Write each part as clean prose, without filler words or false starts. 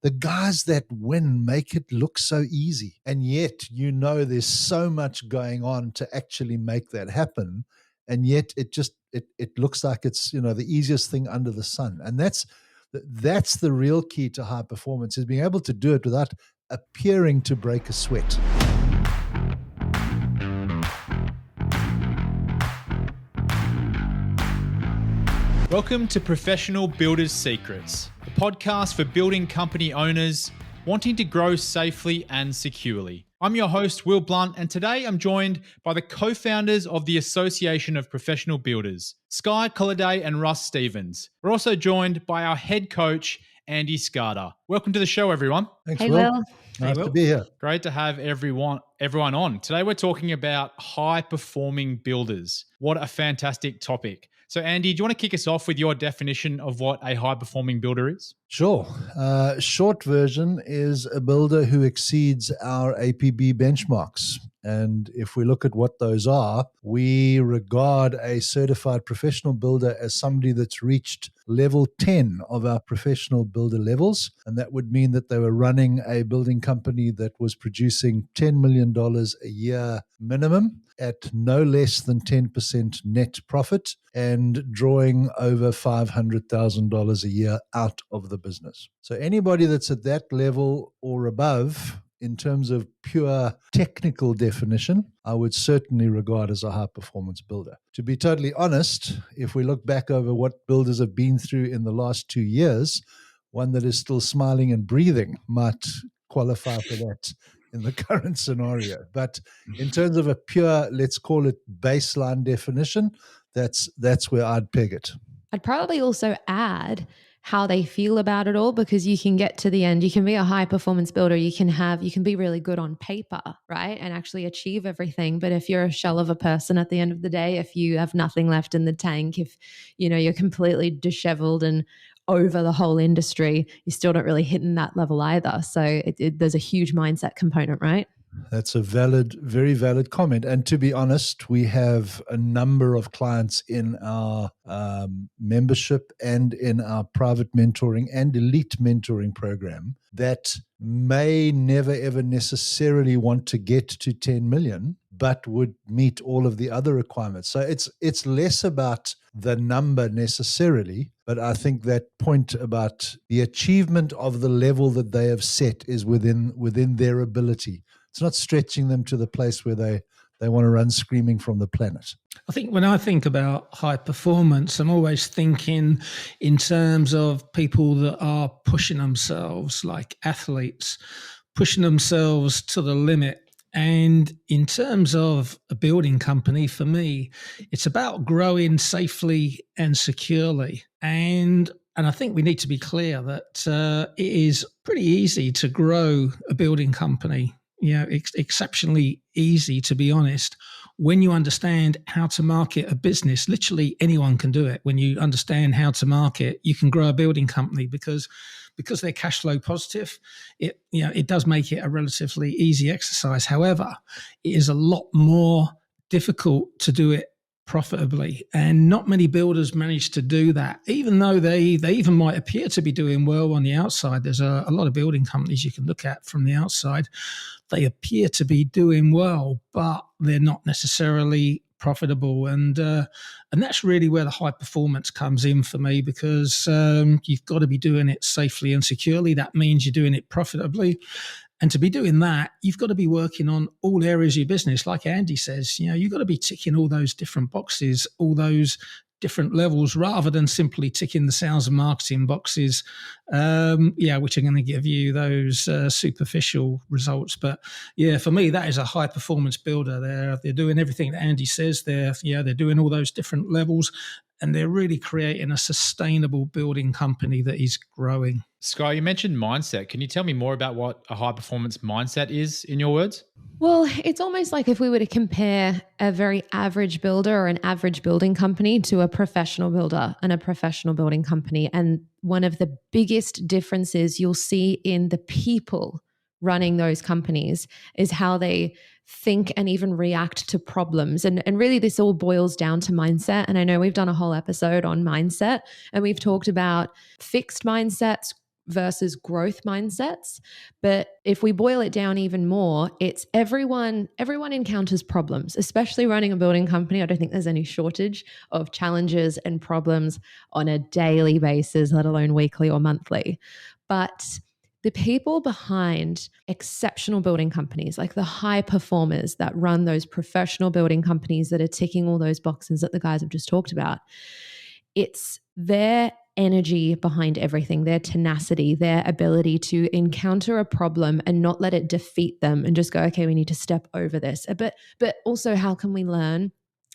The guys that win make it look so easy. And yet, there's so much going on to actually make that happen. And yet it looks like it's, the easiest thing under the sun. And that's the real key to high performance, is being able to do it without appearing to break a sweat. Welcome to Professional Builders Secrets, the podcast for building company owners wanting to grow safely and securely. I'm your host, Will Blunt, and today I'm joined by the co-founders of the Association of Professional Builders, Sky, Kolade, and Russ Stevens. We're also joined by our head coach, Andy Skarda. Welcome to the show, everyone. Thanks, Hey, Will. Will. Nice to be here. Great to have everyone on. Today we're talking about high-performing builders. What a fantastic topic. So Andy, do you want to kick us off with your definition of what a high-performing builder is? Sure. Short version is a builder who exceeds our APB benchmarks. And if we look at what those are, we regard a certified professional builder as somebody that's reached level 10 of our professional builder levels. And that would mean that they were running a building company that was producing $10 million a year minimum at no less than 10% net profit and drawing over $500,000 a year out of the business. So anybody that's at that level or above, in terms of pure technical definition, I would certainly regard as a high-performance builder. To be totally honest, if we look back over what builders have been through in the last 2 years, one that is still smiling and breathing might qualify for that in the current scenario. But in terms of a pure, let's call it baseline definition, that's where I'd peg it. I'd probably also add how they feel about it all, because you can get to the end, you can be a high performance builder, you can be really good on paper, right? And actually achieve everything. But if you're a shell of a person at the end of the day, if you have nothing left in the tank, if you're completely disheveled and over the whole industry, you still don't really hit in that level either. So there's a huge mindset component, right? That's a very valid comment. And to be honest, we have a number of clients in our membership and in our private mentoring and elite mentoring program that may never, ever necessarily want to get to 10 million, but would meet all of the other requirements. So it's less about the number necessarily, but I think that point about the achievement of the level that they have set is within their ability. It's not stretching them to the place where they want to run screaming from the planet. I think when I think about high performance, I'm always thinking in terms of people that are pushing themselves, like athletes, pushing themselves to the limit. And in terms of a building company, for me, it's about growing safely and securely. And I think we need to be clear that it is pretty easy to grow a building company. Exceptionally easy, to be honest, when you understand how to market a business. Literally anyone can do it. When you understand how to market, you can grow a building company because they're cash flow positive. It does make it a relatively easy exercise. However, it is a lot more difficult to do it profitably, and not many builders manage to do that, even though they even might appear to be doing well on the outside. There's a lot of building companies you can look at from the outside. They appear to be doing well, but they're not necessarily profitable, and that's really where the high performance comes in for me, because you've got to be doing it safely and securely. That means you're doing it profitably. And to be doing that, you've got to be working on all areas of your business. Like Andy says, you've got to be ticking all those different boxes, all those different levels, rather than simply ticking the sales and marketing boxes, which are going to give you those superficial results. But for me, that is a high performance builder. They're doing everything that Andy says. They're doing all those different levels, and they're really creating a sustainable building company that is growing. Sky, you mentioned mindset. Can you tell me more about what a high-performance mindset is, in your words? Well, it's almost like if we were to compare a very average builder or an average building company to a professional builder and a professional building company. And one of the biggest differences you'll see in the people running those companies is how they think and even react to problems. And really this all boils down to mindset. And I know we've done a whole episode on mindset, and we've talked about fixed mindsets versus growth mindsets. But if we boil it down even more, it's everyone encounters problems, especially running a building company. I don't think there's any shortage of challenges and problems on a daily basis, let alone weekly or monthly. But the people behind exceptional building companies, like the high performers that run those professional building companies that are ticking all those boxes that the guys have just talked about, it's their energy behind everything, their tenacity, their ability to encounter a problem and not let it defeat them and just go, okay, we need to step over this. But also, how can we learn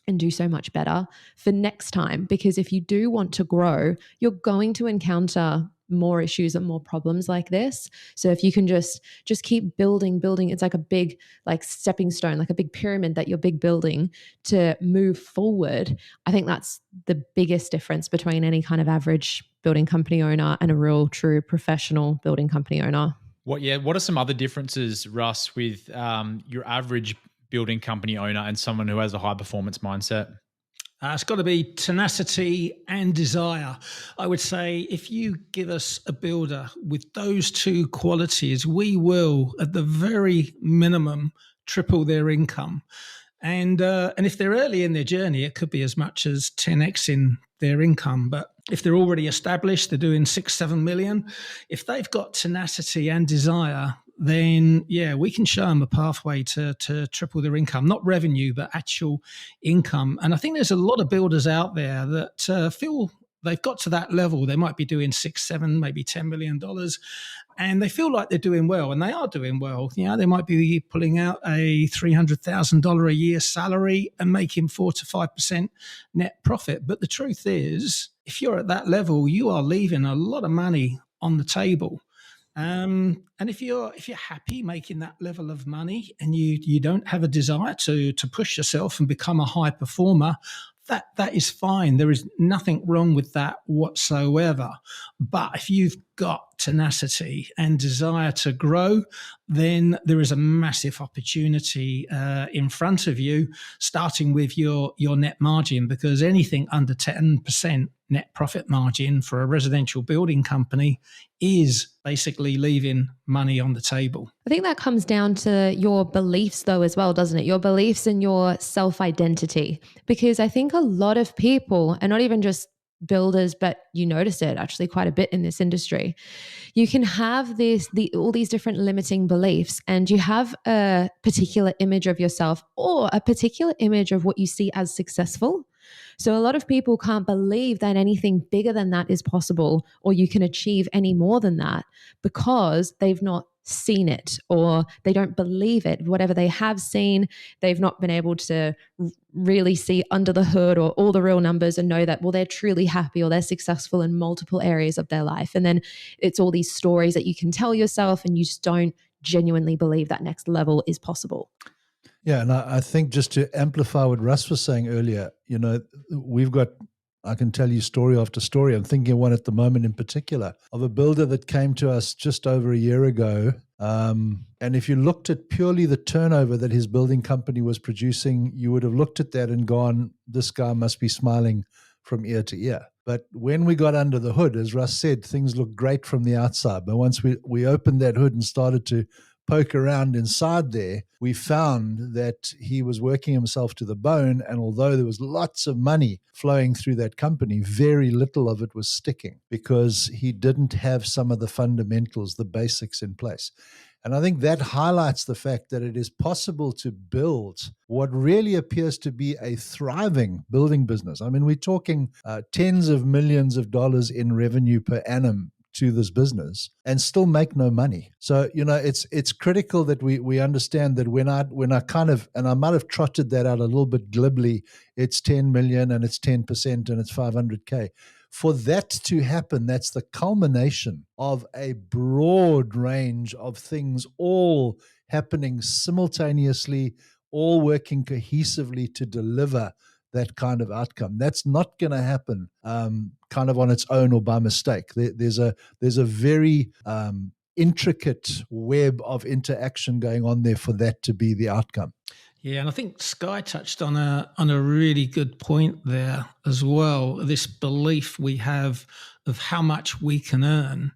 and do so much better for next time? Because if you do want to grow, you're going to encounter more issues and more problems like this. So if you can just keep building, it's like a big stepping stone, like a big pyramid that you're big building to move forward. I think that's the biggest difference between any kind of average building company owner and a real true professional building company owner. What are some other differences, Russ, with your average building company owner and someone who has a high performance mindset? It's got to be tenacity and desire. I would say if you give us a builder with those two qualities, we will, at the very minimum, triple their income. And if they're early in their journey, it could be as much as 10x in their income. But if they're already established, they're doing 6-7 million. If they've got tenacity and desire, then we can show them a pathway to triple their income, not revenue, but actual income. And I think there's a lot of builders out there that feel they've got to that level. They might be doing 6, 7, maybe $10 million, and they feel like they're doing well, and they are doing well. They might be pulling out a $300,000 a year salary and making 4 to 5% net profit. But the truth is, if you're at that level, you are leaving a lot of money on the table. And if you're happy making that level of money and you don't have a desire to push yourself and become a high performer, that is fine. There is nothing wrong with that whatsoever. But if you've got tenacity and desire to grow, then there is a massive opportunity in front of you, starting with your net margin, because anything under 10% net profit margin for a residential building company is basically leaving money on the table. I think that comes down to your beliefs though as well, doesn't it? Your beliefs and your self-identity. Because I think a lot of people, and not even just builders, but you notice it actually quite a bit in this industry, you can have all these different limiting beliefs, and you have a particular image of yourself or a particular image of what you see as successful. So a lot of people can't believe that anything bigger than that is possible, or you can achieve any more than that, because they've not seen it, or they don't believe it. Whatever they have seen, they've not been able to really see under the hood or all the real numbers and know that, well, they're truly happy or they're successful in multiple areas of their life. And then it's all these stories that you can tell yourself, and you just don't genuinely believe that next level is possible. Yeah, and I think just to amplify what Russ was saying earlier, I can tell you story after story. I'm thinking of one at the moment in particular of a builder that came to us just over a year ago. And if you looked at purely the turnover that his building company was producing, you would have looked at that and gone, this guy must be smiling from ear to ear. But when we got under the hood, as Russ said, things looked great from the outside. But once we opened that hood and started to poke around inside there, we found that he was working himself to the bone. And although there was lots of money flowing through that company, very little of it was sticking because he didn't have some of the fundamentals, the basics in place. And I think that highlights the fact that it is possible to build what really appears to be a thriving building business. I mean, we're talking tens of millions of dollars in revenue per annum to this business and still make no money. So, it's critical that we understand that when I kind of, and I might have trotted that out a little bit glibly, it's 10 million and it's 10% and it's 500K. For that to happen, that's the culmination of a broad range of things all happening simultaneously, all working cohesively to deliver that kind of outcome. That's not going to happen kind of on its own or by mistake. There's a very intricate web of interaction going on there for that to be the outcome. Yeah, and I think Sky touched on a really good point there as well. This belief we have of how much we can earn.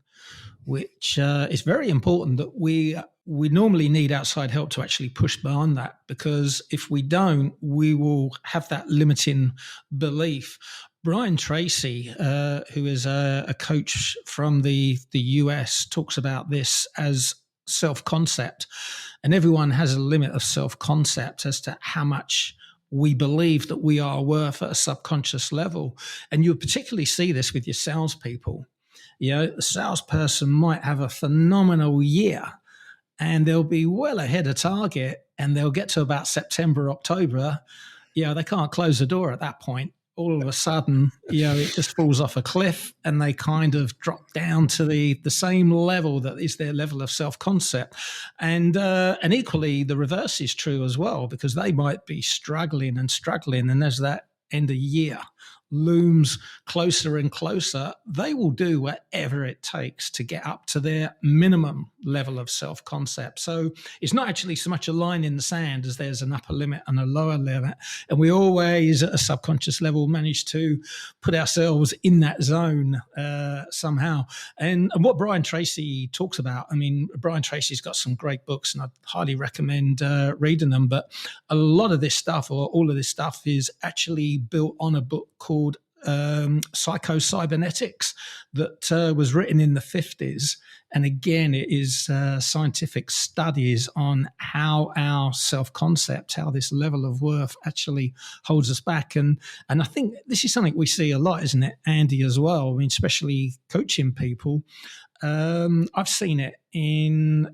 which is very important that we normally need outside help to actually push beyond that, because if we don't, we will have that limiting belief. Brian Tracy, who is a coach from the US, talks about this as self-concept, and everyone has a limit of self-concept as to how much we believe that we are worth at a subconscious level. And you'll particularly see this with your salespeople. The salesperson might have a phenomenal year and they'll be well ahead of target, and they'll get to about September, October. They can't close the door at that point. All of a sudden, it just falls off a cliff, and they kind of drop down to the same level that is their level of self-concept. And equally, the reverse is true as well, because they might be struggling, and as that end of year looms closer and closer, they will do whatever it takes to get up to their minimum level of self-concept. So it's not actually so much a line in the sand as there's an upper limit and a lower limit. And we always, at a subconscious level, manage to put ourselves in that zone somehow. And what Brian Tracy talks about, Brian Tracy's got some great books, and I'd highly recommend reading them. But a lot of this stuff, or all of this stuff, is actually built on a book called Psycho-Cybernetics that was written in the 50s. And again, it is scientific studies on how our self-concept, how this level of worth actually holds us back. And I think this is something we see a lot, isn't it, Andy, as well? Especially coaching people. I've seen it in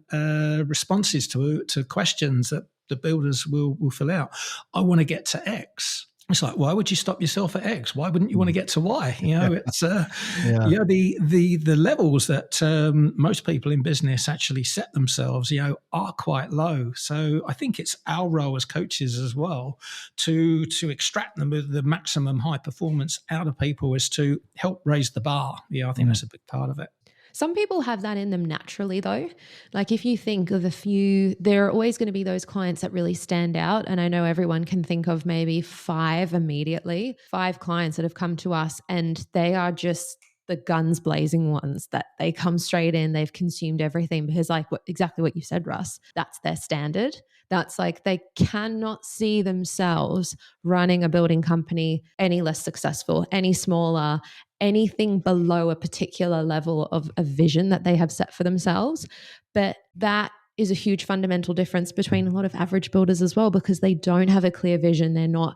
responses to questions that the builders will fill out. I want to get to X. It's like, why would you stop yourself at X? Why wouldn't you want to get to Y? It's the levels that most people in business actually set themselves, are quite low. So I think it's our role as coaches as well to extract the maximum high performance out of people, is to help raise the bar. I think that's a big part of it. Some people have that in them naturally, though. Like, if you think of a few, there are always going to be those clients that really stand out. And I know everyone can think of maybe 5 immediately, 5 clients that have come to us, and they are just the guns blazing ones, that they come straight in, they've consumed everything, because exactly what you said, Russ, that's their standard. That's like, they cannot see themselves running a building company any less successful, any smaller, anything below a particular level of a vision that they have set for themselves. But that is a huge fundamental difference between a lot of average builders as well, because they don't have a clear vision. They're not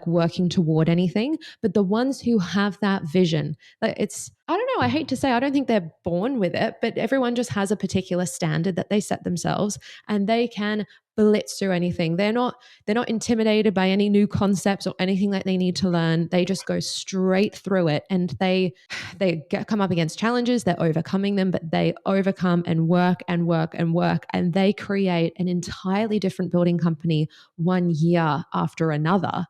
working toward anything. But the ones who have that vision, I don't know, I hate to say, I don't think they're born with it, but everyone just has a particular standard that they set themselves, and they can blitz through anything. They're not intimidated by any new concepts or anything that they need to learn. They just go straight through it, and they come up against challenges. They're overcoming them, but they overcome and work and work and work, and they create an entirely different building company one year after another,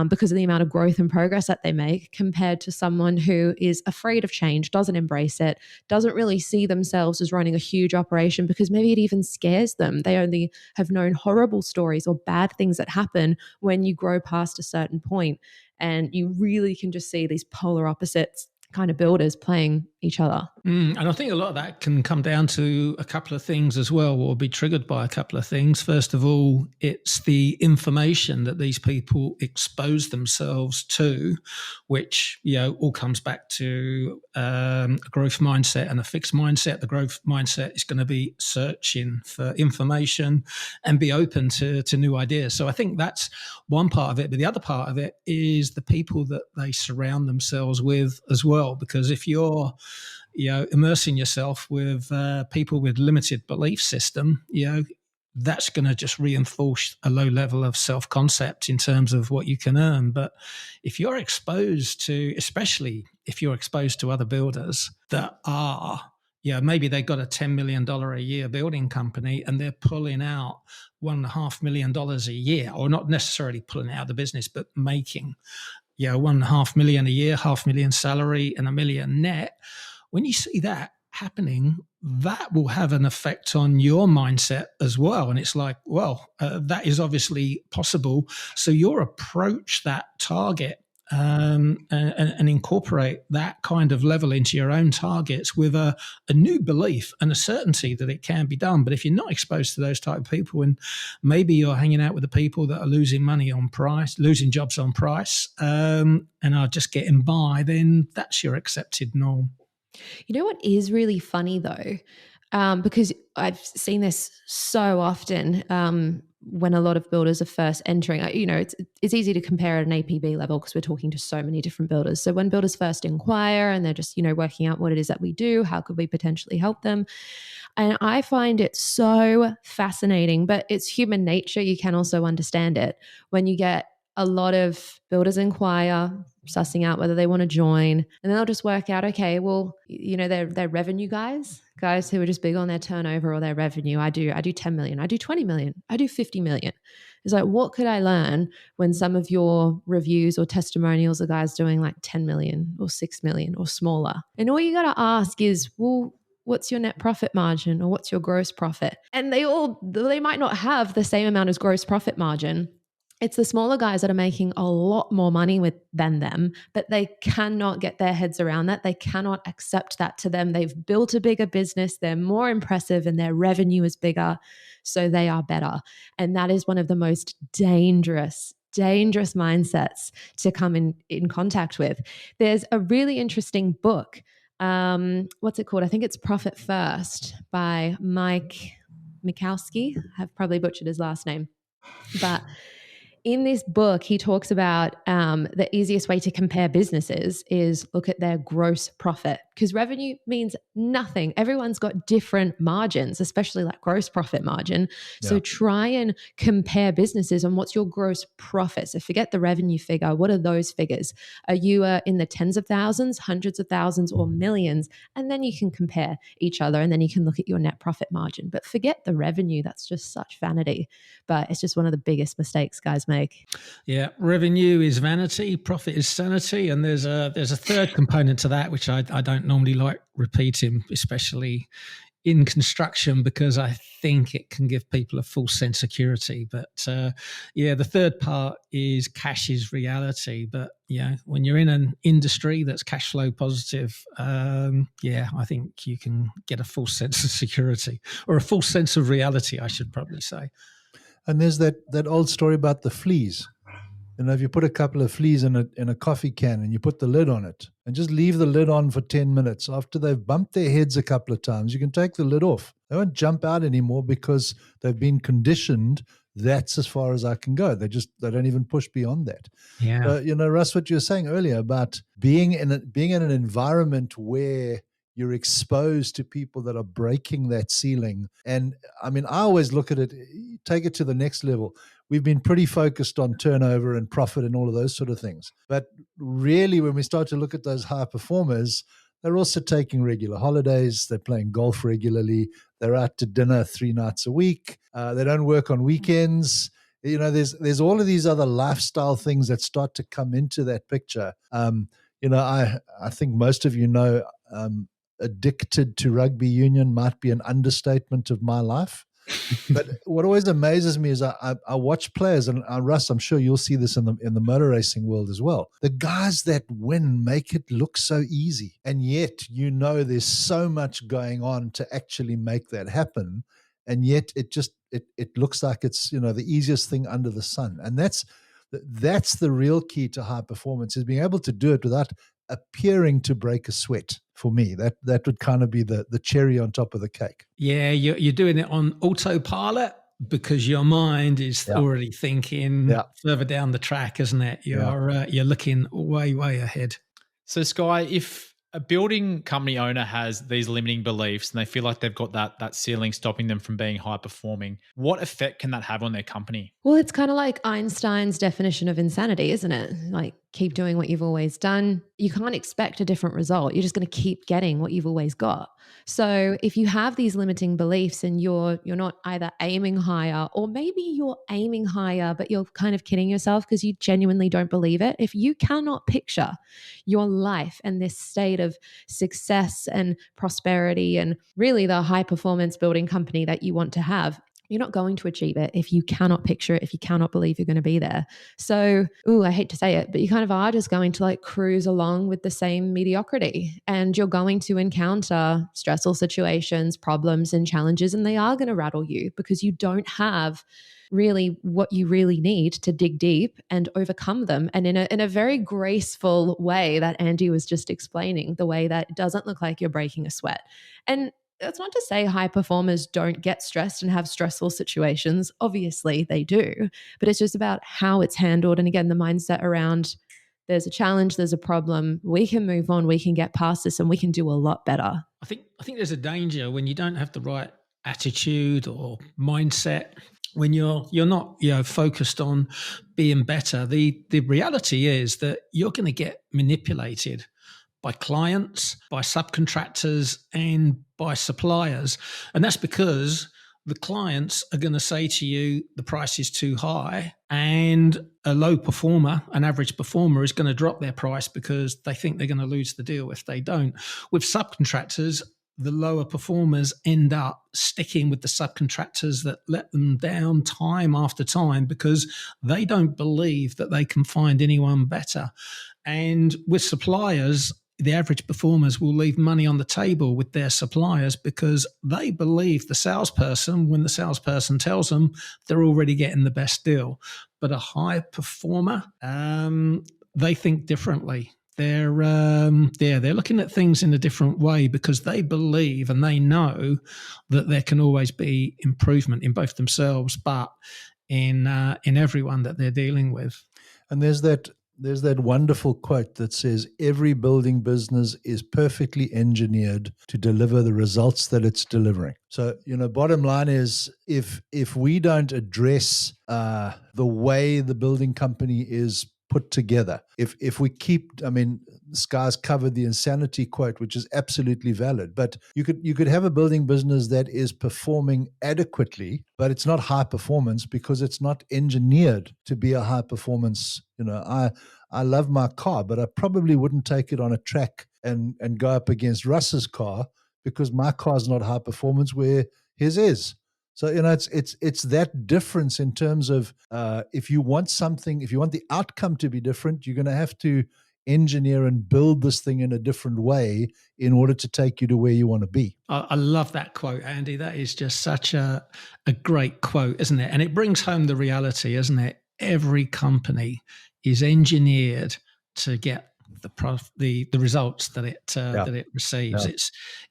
because of the amount of growth and progress that they make, compared to someone who is afraid of change, doesn't embrace it, doesn't really see themselves as running a huge operation, because maybe it even scares them. They only have known horrible stories or bad things that happen when you grow past a certain point. And you really can just see these polar opposites kind of builders playing each other. And I think a lot of that can come down to a couple of things as well, or be triggered by a couple of things. First of all, it's the information that these people expose themselves to, which, all comes back to a growth mindset and a fixed mindset. The growth mindset is going to be searching for information and be open to new ideas. So I think that's one part of it. But the other part of it is the people that they surround themselves with as well. Because if you're immersing yourself with people with limited belief system, that's going to just reinforce a low level of self-concept in terms of what you can earn. But if you're exposed to, especially if you're exposed to other builders that are, maybe they've got a $10 million a year building company and they're pulling out $1.5 million a year, or not necessarily pulling out of the business, but making, $1.5 million a year, $500,000 salary and $1 million net. When you see that happening, that will have an effect on your mindset as well. And it's like, well, that is obviously possible. So your approach, that target, and incorporate that kind of level into your own targets with a new belief and a certainty that it can be done. But if you're not exposed to those type of people, and maybe you're hanging out with the people that are losing money on price, losing jobs on price, and are just getting by, then that's your accepted norm. You know what is really funny though? Because I've seen this so often when a lot of builders are first entering. It's easy to compare at an APB level because we're talking to so many different builders. So when builders first inquire and they're just, working out what it is that we do, how could we potentially help them? And I find it so fascinating, but it's human nature. You can also understand it when you get a lot of builders inquire, sussing out whether they want to join, and then they'll just work out, okay, well, they're revenue guys who are just big on their turnover or their revenue. I do 10 million, I do 20 million, I do 50 million. It's like, what could I learn when some of your reviews or testimonials are guys doing like 10 million or 6 million or smaller? And all you got to ask is, well, what's your net profit margin or what's your gross profit? And they might not have the same amount as gross profit margin. It's the smaller guys that are making a lot more money than them, but they cannot get their heads around that. They cannot accept that to them. They've built a bigger business. They're more impressive and their revenue is bigger, so they are better. And that is one of the most dangerous mindsets to come in contact with. There's a really interesting book. What's it called? I think it's Profit First by Mike Mikowski. I've probably butchered his last name, but in this book, he talks about the easiest way to compare businesses is look at their gross profit, because revenue means nothing. Everyone's got different margins, especially like gross profit margin. So try and compare businesses on what's your gross profit. So forget the revenue figure. What are those figures? Are you in the tens of thousands, hundreds of thousands, or millions? And then you can compare each other, and then you can look at your net profit margin. But forget the revenue. That's just such vanity. But it's just one of the biggest mistakes guys make. Yeah, revenue is vanity, profit is sanity, and there's a third component to that which I don't normally like repeating, especially in construction, because I think it can give people a false sense of security. But the third part is cash is reality. But when you're in an industry that's cash flow positive, I think you can get a false sense of security, or a false sense of reality, I should probably say. And there's that old story about the fleas. If you put a couple of fleas in a coffee can and you put the lid on it and just leave the lid on for 10 minutes, after they've bumped their heads a couple of times, you can take the lid off. They won't jump out anymore because they've been conditioned. That's as far as I can go. They don't even push beyond that. Yeah. Russ, what you were saying earlier about being in an environment where you're exposed to people that are breaking that ceiling. And I mean, I always look at it, take it to the next level. We've been pretty focused on turnover and profit and all of those sort of things. But really, when we start to look at those high performers, they're also taking regular holidays. They're playing golf regularly. They're out to dinner 3 nights a week. They don't work on weekends. There's all of these other lifestyle things that start to come into that picture. I think most of addicted to rugby union might be an understatement of my life. But what always amazes me is I watch players, and Russ, I'm sure you'll see this in the motor racing world as well. The guys that win make it look so easy, and yet there's so much going on to actually make that happen, and yet it looks like it's the easiest thing under the sun. And that's the real key to high performance, is being able to do it without appearing to break a sweat. For me, that would kind of be the cherry on top of the cake. Yeah, you're doing it on autopilot because your mind is already thinking further down the track, isn't it? You're looking way ahead. So, Sky, if a building company owner has these limiting beliefs and they feel like they've got that ceiling stopping them from being high performing, what effect can that have on their company? Well, it's kind of like Einstein's definition of insanity, isn't it? Like, keep doing what you've always done. You can't expect a different result. You're just going to keep getting what you've always got. So if you have these limiting beliefs and you're not either aiming higher, or maybe you're aiming higher, but you're kind of kidding yourself because you genuinely don't believe it. If you cannot picture your life and this state of success and prosperity and really the high performance building company that you want to have, you're not going to achieve it if you cannot picture it, if you cannot believe you're going to be there. So, I hate to say it, but you kind of are just going to like cruise along with the same mediocrity, and you're going to encounter stressful situations, problems, and challenges, and they are going to rattle you because you don't have really what you really need to dig deep and overcome them. And in a very graceful way that Andy was just explaining, the way that it doesn't look like you're breaking a sweat. And that's not to say high performers don't get stressed and have stressful situations. Obviously, they do. But it's just about how it's handled. And again, the mindset around there's a challenge, there's a problem, we can move on, we can get past this, and we can do a lot better. I think there's a danger when you don't have the right attitude or mindset, when you're not focused on being better. The reality is that you're going to get manipulated by clients, by subcontractors, and by suppliers. And that's because the clients are going to say to you, the price is too high, and a low performer, an average performer, is going to drop their price because they think they're going to lose the deal if they don't. With subcontractors, the lower performers end up sticking with the subcontractors that let them down time after time because they don't believe that they can find anyone better. And with suppliers, the average performers will leave money on the table with their suppliers because they believe the salesperson when the salesperson tells them they're already getting the best deal. But a high performer, they think differently. They're looking at things in a different way because they believe and they know that there can always be improvement in both themselves, but in everyone that they're dealing with. And there's that wonderful quote that says, every building business is perfectly engineered to deliver the results that it's delivering. So, bottom line is if we don't address the way the building company is put together, if we keep, Sky's covered the insanity quote, which is absolutely valid, but you could have a building business that is performing adequately, but it's not high performance because it's not engineered to be a high performance. I love my car, but I probably wouldn't take it on a track and go up against Russ's car because my car is not high performance where his is. So, it's that difference in terms of if you want the outcome to be different, you're going to have to engineer and build this thing in a different way in order to take you to where you want to be. I love that quote, Andy. That is just such a great quote, isn't it? And it brings home the reality, isn't it? Every company is engineered to get the results that it receives. Yeah.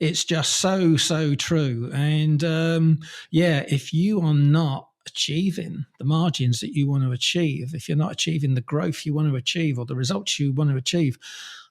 It's just so true. And if you are not achieving the margins that you want to achieve, if you're not achieving the growth you want to achieve or the results you want to achieve,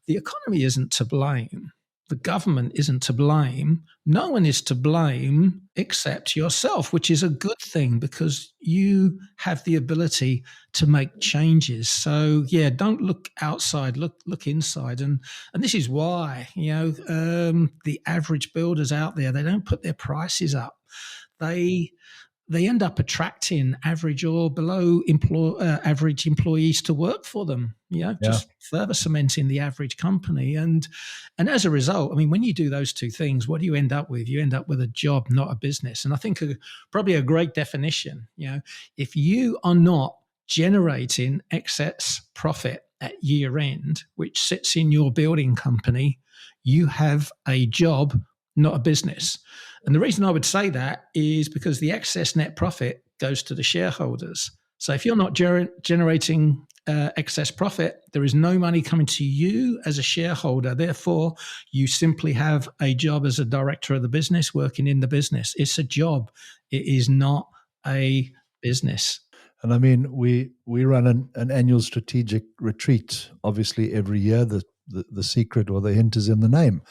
the economy isn't to blame. The government isn't to blame. No one is to blame except yourself, which is a good thing because you have the ability to make changes. So don't look outside, look inside. And this is why, the average builders out there, they don't put their prices up. They end up attracting average or below average employees to work for them, just further cementing the average company. And as a result, when you do those two things, what do you end up with? You end up with a job, not a business. And I think probably a great definition, if you are not generating excess profit at year end, which sits in your building company, you have a job, not a business. And the reason I would say that is because the excess net profit goes to the shareholders. So if you're not generating excess profit, there is no money coming to you as a shareholder. Therefore, you simply have a job as a director of the business, working in the business. It's a job. It is not a business. And we run an annual strategic retreat, obviously every year. The secret or the hint is in the name.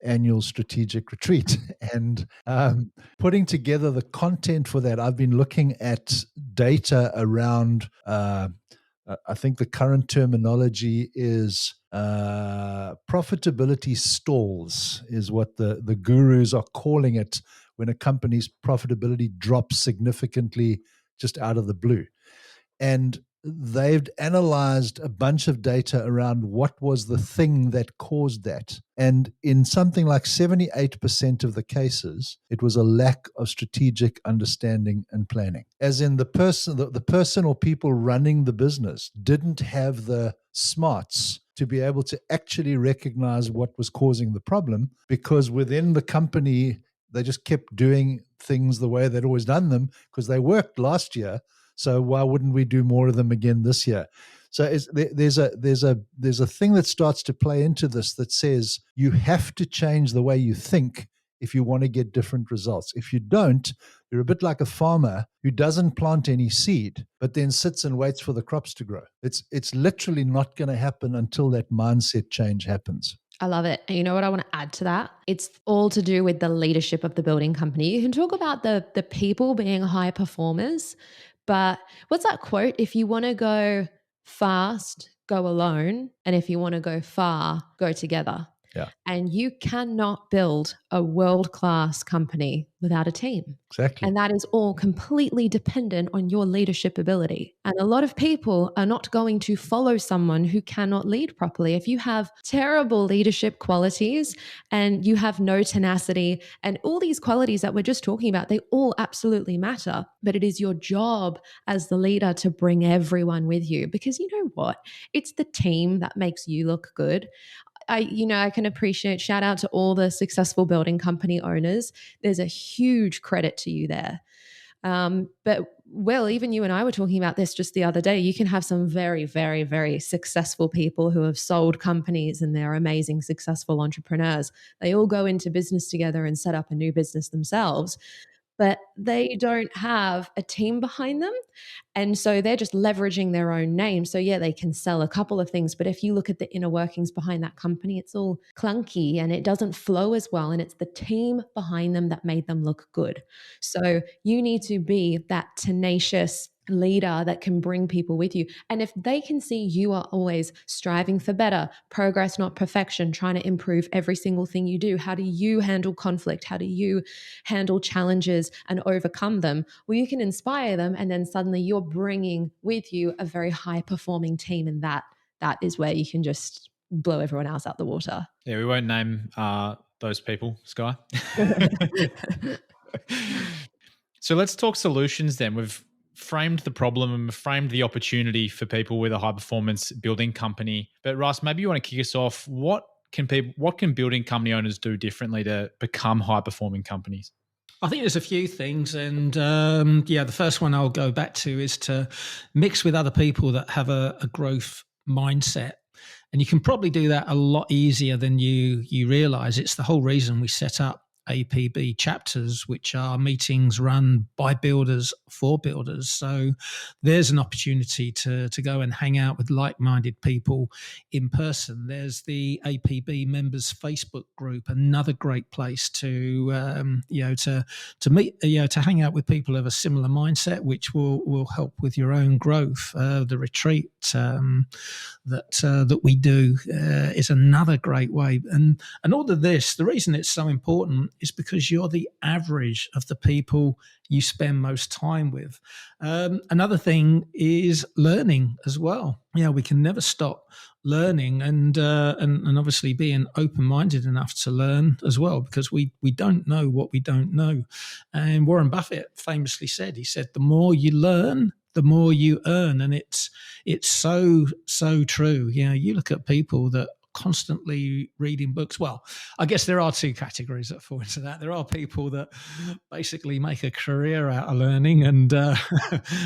Annual strategic retreat, and putting together the content for that, I've been looking at data around I think the current terminology is profitability stalls is what the gurus are calling it when a company's profitability drops significantly just out of the blue. And they've analyzed a bunch of data around what was the thing that caused that. And in something like 78% of the cases, it was a lack of strategic understanding and planning. As in the person or people running the business didn't have the smarts to be able to actually recognize what was causing the problem, because within the company, they just kept doing things the way they'd always done them because they worked last year. So why wouldn't we do more of them again this year? So there's a thing that starts to play into this that says you have to change the way you think if you want to get different results. If you don't, you're a bit like a farmer who doesn't plant any seed, but then sits and waits for the crops to grow. It's literally not going to happen until that mindset change happens. I love it. And you know what I want to add to that? It's all to do with the leadership of the building company. You can talk about the people being high performers, but what's that quote? If you want to go fast, go alone. And if you want to go far, go together. Yeah. And you cannot build a world-class company without a team. Exactly. And that is all completely dependent on your leadership ability. And a lot of people are not going to follow someone who cannot lead properly. If you have terrible leadership qualities and you have no tenacity and all these qualities that we're just talking about, they all absolutely matter. But it is your job as the leader to bring everyone with you, because you know what? It's the team that makes you look good. I can appreciate, shout out to all the successful building company owners. There's a huge credit to you there. But Will, even you and I were talking about this just the other day. You can have some very, very, very successful people who have sold companies and they're amazing, successful entrepreneurs. They all go into business together and set up a new business themselves, but they don't have a team behind them. And so they're just leveraging their own name. So yeah, they can sell a couple of things, but if you look at the inner workings behind that company, it's all clunky and it doesn't flow as well. And it's the team behind them that made them look good. So you need to be that tenacious leader that can bring people with you. And if they can see you are always striving for better, progress, not perfection, trying to improve every single thing you do, how do you handle conflict? How do you handle challenges and overcome them? Well, you can inspire them, and then suddenly you're bringing with you a very high performing team. And that is where you can just blow everyone else out the water. Yeah, we won't name those people, Sky. So let's talk solutions then. We've framed the problem and framed the opportunity for people with a high performance building company. But Russ, maybe you want to kick us off. What can building company owners do differently to become high performing companies? I think there's a few things. And the first one I'll go back to is to mix with other people that have a growth mindset. And you can probably do that a lot easier than you realize. It's the whole reason we set up APB chapters, which are meetings run by builders for builders. So there's an opportunity to go and hang out with like-minded people in person. There's the APB members Facebook group, another great place to meet, to hang out with people of a similar mindset, which will help with your own growth. The retreat that we do is another great way. And all of this, the reason it's so important is because you're the average of the people you spend most time with. Another thing is learning as well. We can never stop learning, and obviously being open-minded enough to learn as well, because we don't know what we don't know. And Warren Buffett famously said, the more you learn, the more you earn. And it's so true. You look at people that constantly reading books. Well, I guess there are two categories that fall into that. There are people that basically make a career out of learning and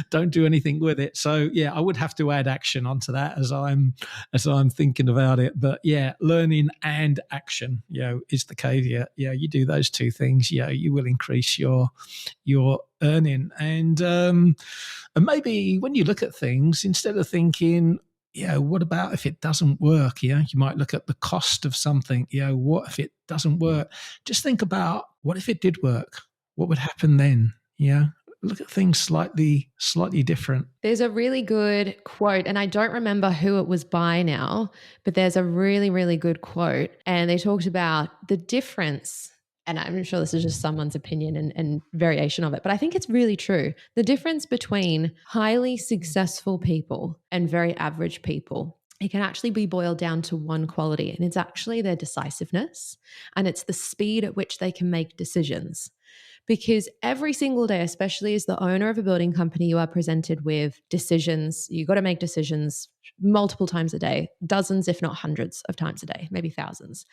don't do anything with it. So yeah, I would have to add action onto that as I'm thinking about it. But yeah, learning and action, is the caveat. You do those two things, you will increase your earning. And maybe when you look at things, instead of thinking, what about if it doesn't work? You might look at the cost of something. What if it doesn't work? Just think about, what if it did work? What would happen then? Look at things slightly different. There's a really good quote, and I don't remember who it was by now, but there's a really, really good quote. And they talked about the difference and I'm sure this is just someone's opinion and variation of it, but I think it's really true. The difference between highly successful people and very average people, it can actually be boiled down to one quality, and it's actually their decisiveness, and it's the speed at which they can make decisions. Because every single day, especially as the owner of a building company, you are presented with decisions. You got to make decisions multiple times a day, dozens, if not hundreds of times a day, maybe thousands.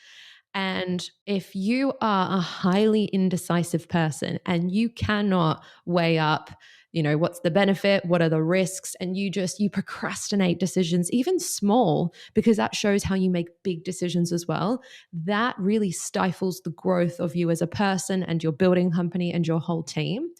And if you are a highly indecisive person and you cannot weigh up, what's the benefit, what are the risks, and you procrastinate decisions, even small, because that shows how you make big decisions as well, that really stifles the growth of you as a person and your building company and your whole team.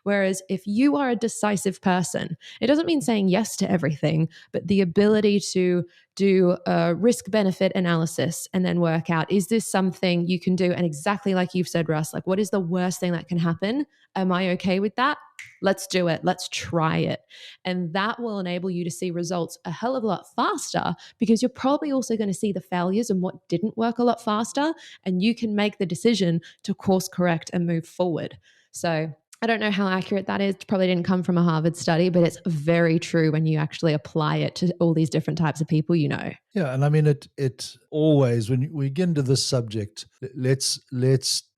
Whereas if you are a decisive person, it doesn't mean saying yes to everything, but the ability to do a risk benefit analysis and then work out, is this something you can do? And exactly like you've said, Russ, like, what is the worst thing that can happen? Am I okay with that? Let's do it. Let's try it. And that will enable you to see results a hell of a lot faster, because you're probably also going to see the failures and what didn't work a lot faster. And you can make the decision to course correct and move forward. So I don't know how accurate that is. It probably didn't come from a Harvard study, but it's very true when you actually apply it to all these different types of people, Yeah, and I mean it always, when we get into this subject,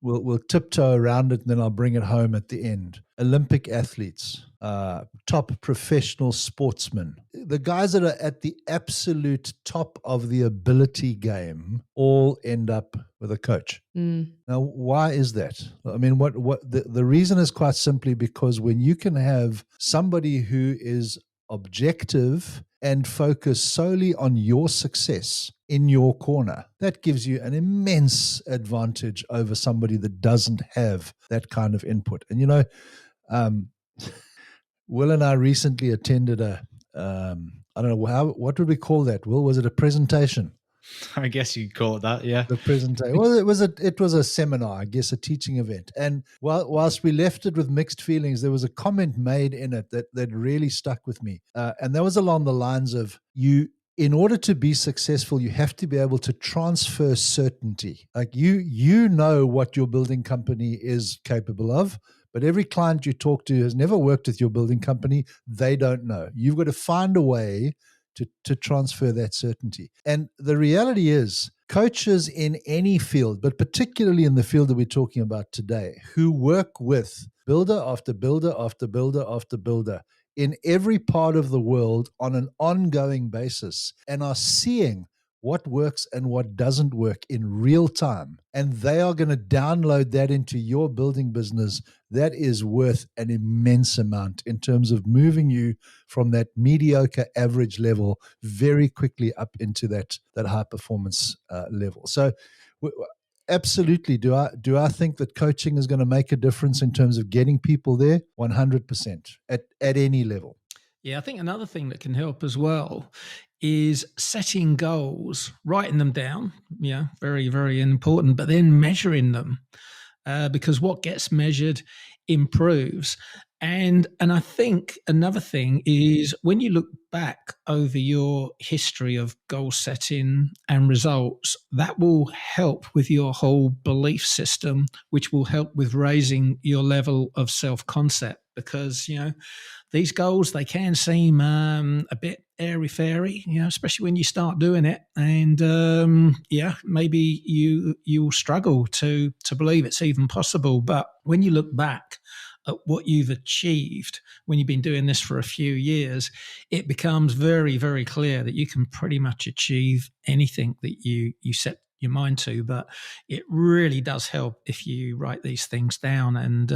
we'll tiptoe around it and then I'll bring it home at the end. Olympic athletes, top professional sportsmen, the guys that are at the absolute top of the ability game all end up with a coach. Now, why is that? I mean, the reason is quite simply because when you can have somebody who is objective and focus solely on your success in your corner, that gives you an immense advantage over somebody that doesn't have that kind of input. And Will and I recently attended I don't know what would we call that, Will? Was it a presentation? I guess you'd call it that, yeah. The presentation. Well, it was a seminar, I guess, a teaching event. And whilst we left it with mixed feelings, there was a comment made in it that really stuck with me. And that was along the lines of, in order to be successful, you have to be able to transfer certainty. Like you know what your building company is capable of, but every client you talk to has never worked with your building company. They don't know. You've got to find a way to transfer that certainty. And the reality is, coaches in any field, but particularly in the field that we're talking about today, who work with builder after builder after builder after builder in every part of the world on an ongoing basis, and are seeing what works and what doesn't work in real time, and they are going to download that into your building business, that is worth an immense amount in terms of moving you from that mediocre average level very quickly up into that high performance level. So absolutely, do I think that coaching is going to make a difference in terms of getting people there? 100% at any level. Yeah, I think another thing that can help as well is setting goals, writing them down. Yeah, very, very important, but then measuring them, because what gets measured improves. And I think another thing is, when you look back over your history of goal setting and results, that will help with your whole belief system, which will help with raising your level of self-concept, because, these goals, they can seem a bit airy-fairy, especially when you start doing it. And maybe you'll struggle to believe it's even possible. But when you look back at what you've achieved when you've been doing this for a few years, it becomes very, very clear that you can pretty much achieve anything that you set your mind to. But it really does help if you write these things down and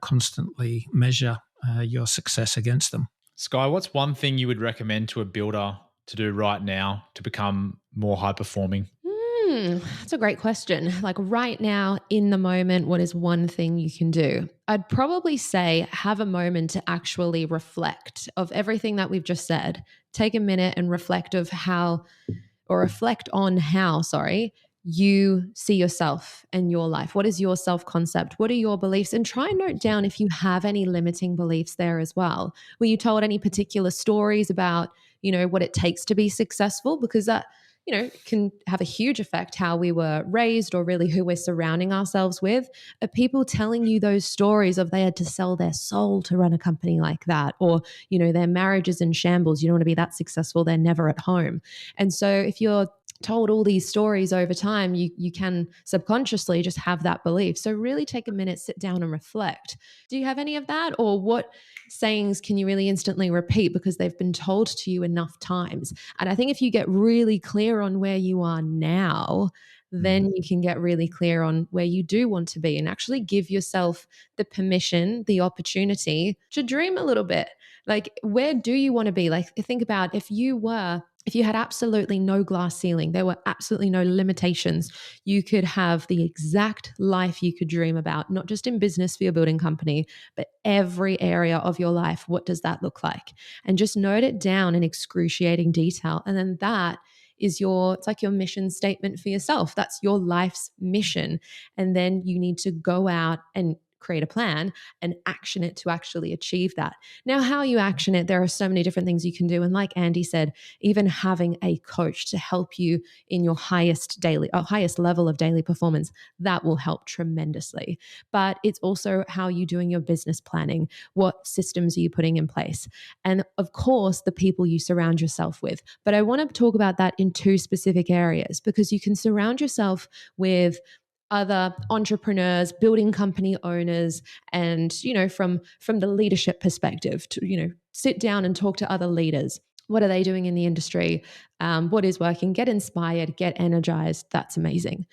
constantly measure your success against them. Sky, what's one thing you would recommend to a builder to do right now to become more high performing? That's a great question. Like, right now, in the moment, what is one thing you can do? I'd probably say have a moment to actually reflect of everything that we've just said. Take a minute and reflect on how you see yourself and your life. What is your self-concept? What are your beliefs? And try and note down if you have any limiting beliefs there as well. Were you told any particular stories about, what it takes to be successful? Because that can have a huge effect how we were raised or really who we're surrounding ourselves with, are people telling you those stories of they had to sell their soul to run a company like that, or, their marriage is in shambles. You don't want to be that successful. They're never at home. And so if you're told all these stories over time, you can subconsciously just have that belief. So really take a minute, sit down and reflect. Do you have any of that? Or what sayings can you really instantly repeat because they've been told to you enough times? And I think if you get really clear on where you are now, then you can get really clear on where you do want to be and actually give yourself the permission, the opportunity to dream a little bit. Like, where do you want to be? Like, think about if you had absolutely no glass ceiling, there were absolutely no limitations, you could have the exact life you could dream about, not just in business for your building company, but every area of your life. What does that look like? And just note it down in excruciating detail. And then that is it's like your mission statement for yourself. That's your life's mission. And then you need to go out and create a plan and action it to actually achieve that. Now, how you action it, there are so many different things you can do. And like Andy said, even having a coach to help you in your highest level of daily performance, that will help tremendously. But it's also how you're doing your business planning. What systems are you putting in place? And of course, the people you surround yourself with. But I want to talk about that in two specific areas, because you can surround yourself with other entrepreneurs, building company owners, and from the leadership perspective, to sit down and talk to other leaders. What are they doing in the industry? What is working? Get inspired, get energized. That's amazing.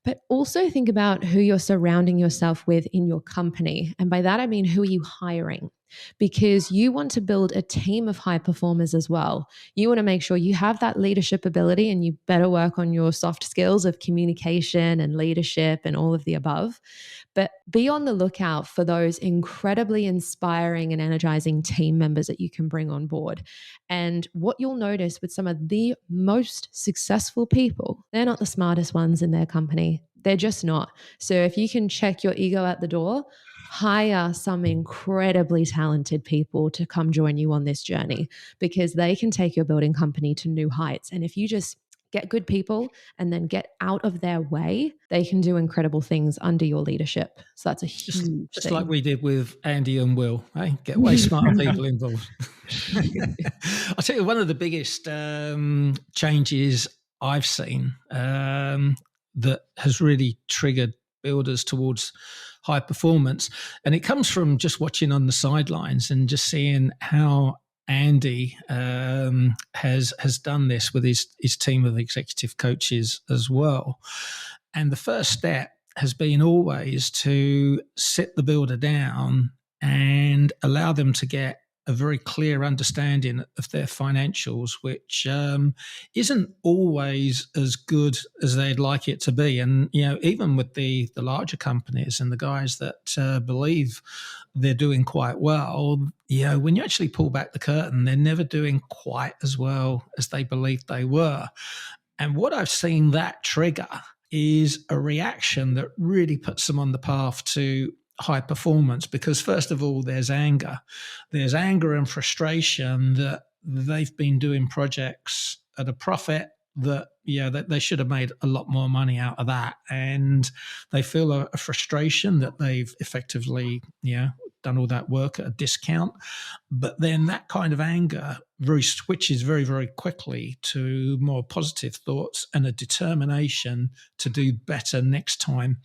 But also think about who you're surrounding yourself with in your company. And by that, I mean, who are you hiring? Because you want to build a team of high performers as well. You want to make sure you have that leadership ability, and you better work on your soft skills of communication and leadership and all of the above. But be on the lookout for those incredibly inspiring and energizing team members that you can bring on board. And what you'll notice with some of the most successful people, they're not the smartest ones in their company. They're just not. So if you can check your ego at the door, hire some incredibly talented people to come join you on this journey, because they can take your building company to new heights. And if you just get good people and then get out of their way, they can do incredible things under your leadership. So that's a huge just thing. like we did with Andy and Will, get way smarter people involved. I'll tell you, one of the biggest changes I've seen that has really triggered builders towards high performance, and it comes from just watching on the sidelines and just seeing how Andy has done this with his team of executive coaches as well. And the first step has been always to sit the builder down and allow them to get a very clear understanding of their financials, which isn't always as good as they'd like it to be. And, even with the larger companies and the guys that believe they're doing quite well, when you actually pull back the curtain, they're never doing quite as well as they believed they were. And what I've seen that trigger is a reaction that really puts them on the path to high performance, because first of all, there's anger and frustration that they've been doing projects at a profit that they should have made a lot more money out of that, and they feel a frustration that they've effectively done all that work at a discount. But then that kind of anger switches very, very quickly to more positive thoughts and a determination to do better next time.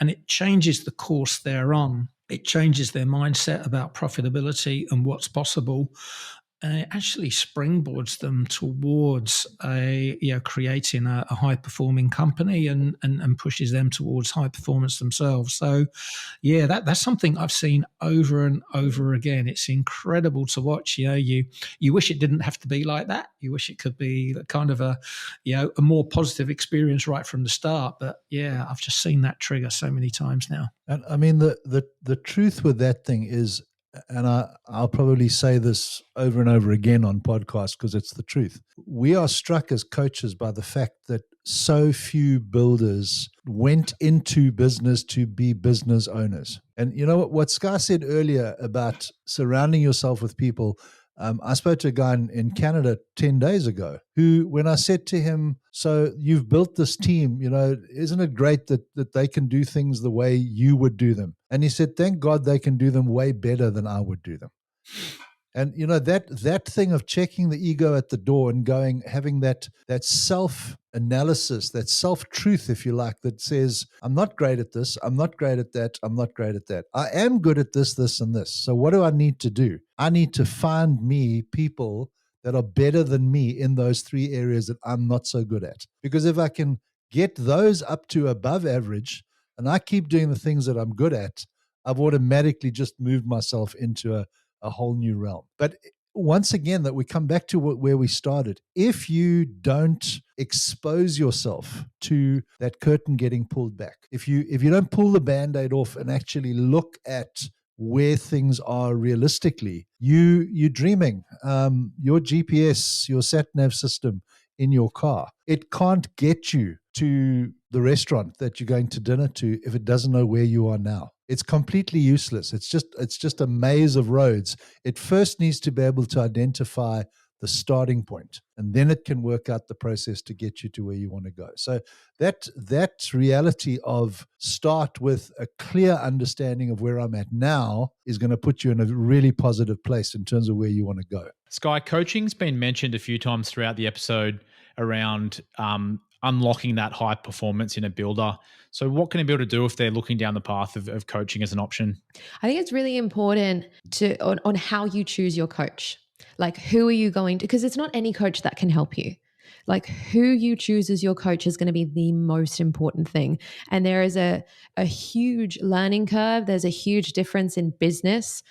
And it changes the course they're on. It changes their mindset about profitability and what's possible. And it actually springboards them towards creating a high performing company and pushes them towards high performance themselves. So that's something I've seen over and over again. It's incredible to watch. You wish it didn't have to be like that. You wish it could be kind of a more positive experience right from the start. But I've just seen that trigger so many times now. And I mean, the truth with that thing is, and I'll probably say this over and over again on podcasts because it's the truth. We are struck as coaches by the fact that so few builders went into business to be business owners. And you know what Sky said earlier about surrounding yourself with people I spoke to a guy in Canada 10 days ago who, when I said to him, so you've built this team, isn't it great that they can do things the way you would do them? And he said, thank God they can do them way better than I would do them. And that thing of checking the ego at the door and having that self-analysis, that self-truth, if you like, that says, I'm not great at this, I'm not great at that, I'm not great at that. I am good at this, this, and this. So what do I need to do? I need to find me people that are better than me in those 3 areas that I'm not so good at. Because if I can get those up to above average and I keep doing the things that I'm good at, I've automatically just moved myself into a whole new realm. But once again, that we come back to where we started. If you don't expose yourself to that curtain getting pulled back, if you don't pull the Band-Aid off and actually look at where things are realistically, you're dreaming. Your GPS, your sat-nav system in your car, it can't get you to the restaurant that you're going to dinner to if it doesn't know where you are now. It's completely useless. It's just a maze of roads. It first needs to be able to identify the starting point, and then it can work out the process to get you to where you want to go. So that reality of start with a clear understanding of where I'm at now is going to put you in a really positive place in terms of where you want to go. Sky, coaching's been mentioned a few times throughout the episode around unlocking that high performance in a builder. So what can a builder do if they're looking down the path of coaching as an option? I think it's really important on how you choose your coach. Like, who are you going to, because it's not any coach that can help you. Like, who you choose as your coach is going to be the most important thing. And there is a huge learning curve. There's a huge difference in business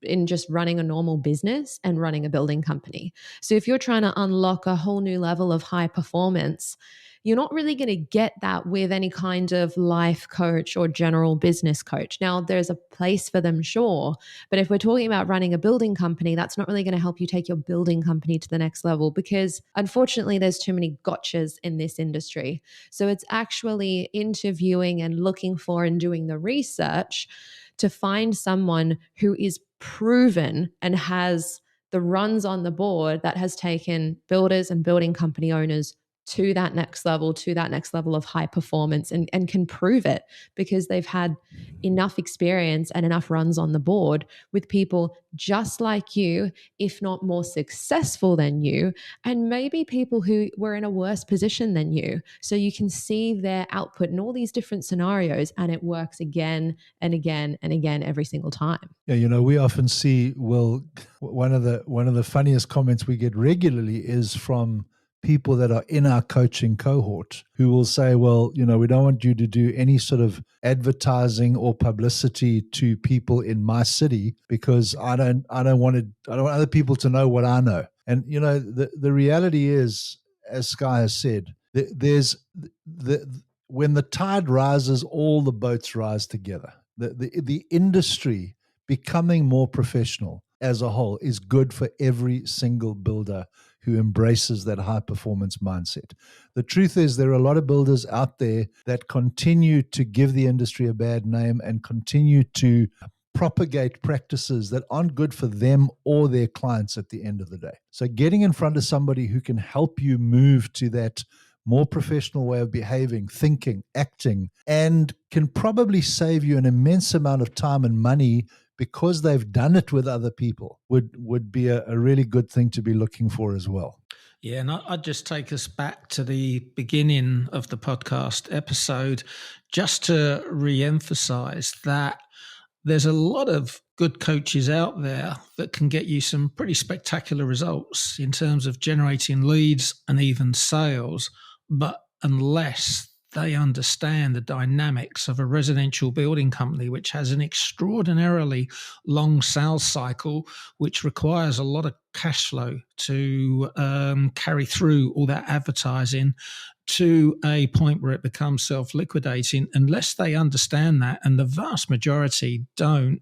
in just running a normal business and running a building company. So if you're trying to unlock a whole new level of high performance, you're not really going to get that with any kind of life coach or general business coach. Now, there's a place for them, sure. But if we're talking about running a building company, that's not really going to help you take your building company to the next level, because unfortunately, there's too many gotchas in this industry. So it's actually interviewing and looking for and doing the research to find someone who is proven and has the runs on the board that has taken builders and building company owners to that next level of high performance, and can prove it because they've had enough experience and enough runs on the board with people just like you, if not more successful than you, and maybe people who were in a worse position than you. So you can see their output in all these different scenarios, and it works again and again and again every single time. Yeah, we often see, one of the funniest comments we get regularly is from people that are in our coaching cohort who will say, well, we don't want you to do any sort of advertising or publicity to people in my city because I don't want other people to know what I know. And the reality is, as Sky has said, when the tide rises, all the boats rise together. The industry becoming more professional as a whole is good for every single builder who embraces that high performance mindset. The truth is, there are a lot of builders out there that continue to give the industry a bad name and continue to propagate practices that aren't good for them or their clients at the end of the day. So getting in front of somebody who can help you move to that more professional way of behaving, thinking, acting, and can probably save you an immense amount of time and money because they've done it with other people would be a really good thing to be looking for as well. Yeah, and I'd just take us back to the beginning of the podcast episode just to re-emphasize that there's a lot of good coaches out there that can get you some pretty spectacular results in terms of generating leads and even sales, but unless they understand the dynamics of a residential building company, which has an extraordinarily long sales cycle, which requires a lot of cash flow to carry through all that advertising to a point where it becomes self-liquidating. Unless they understand that, and the vast majority don't,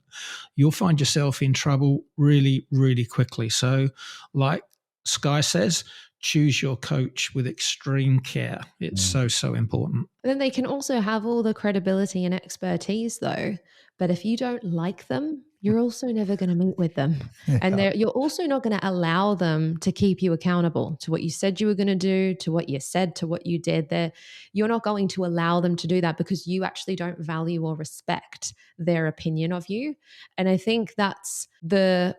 you'll find yourself in trouble really, really quickly. So like Sky says, choose your coach with extreme care. It's so important. But then they can also have all the credibility and expertise though. But if you don't like them, you're also never going to meet with them. And you're also not going to allow them to keep you accountable to what you said you were going to do, to what you said, to what you did. You're not going to allow them to do that because you actually don't value or respect their opinion of you. And I think that's the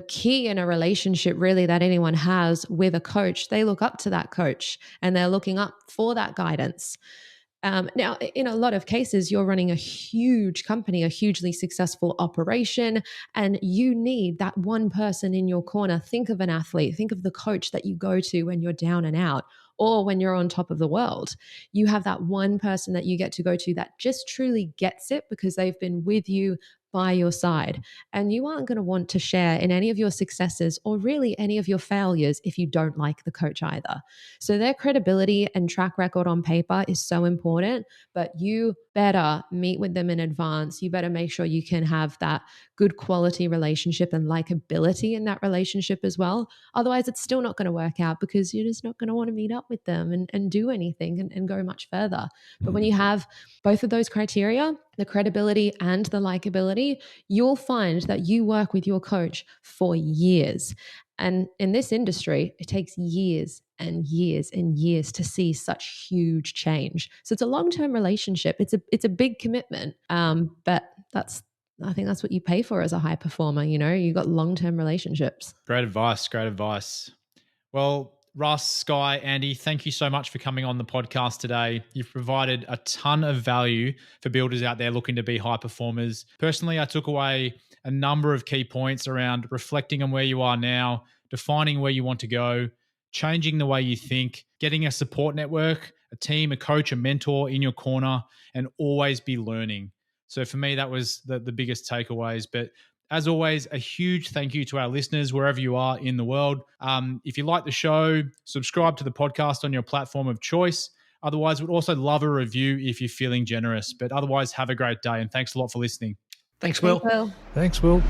key in a relationship really that anyone has with a coach. They look up to that coach and they're looking up for that guidance. Now, in a lot of cases, you're running a huge company, a hugely successful operation, and you need that one person in your corner. Think of an athlete, think of the coach that you go to when you're down and out or when you're on top of the world. You have that one person that you get to go to that just truly gets it because they've been with you by your side. And you aren't going to want to share in any of your successes or really any of your failures if you don't like the coach either. So their credibility and track record on paper is so important, but you better meet with them in advance. You better make sure you can have that good quality relationship and likability in that relationship as well. Otherwise, it's still not going to work out because you're just not going to want to meet up with them and do anything and go much further. But when you have both of those criteria, the credibility and the likability, you'll find that you work with your coach for years. And in this industry, it takes years and years and years to see such huge change. So it's a long-term relationship. It's a big commitment. But I think that's what you pay for as a high performer. You got long-term relationships. Great advice. Great advice. Well, Russ, Sky, Andy, thank you so much for coming on the podcast today. You've provided a ton of value for builders out there looking to be high performers. Personally, I took away a number of key points around reflecting on where you are now, defining where you want to go, changing the way you think, getting a support network, a team, a coach, a mentor in your corner, and always be learning. So for me, that was the biggest takeaways. But as always, a huge thank you to our listeners, wherever you are in the world. If you like the show, subscribe to the podcast on your platform of choice. Otherwise, we'd also love a review if you're feeling generous. But otherwise, have a great day. And thanks a lot for listening. Thanks, Will. Thanks, Will.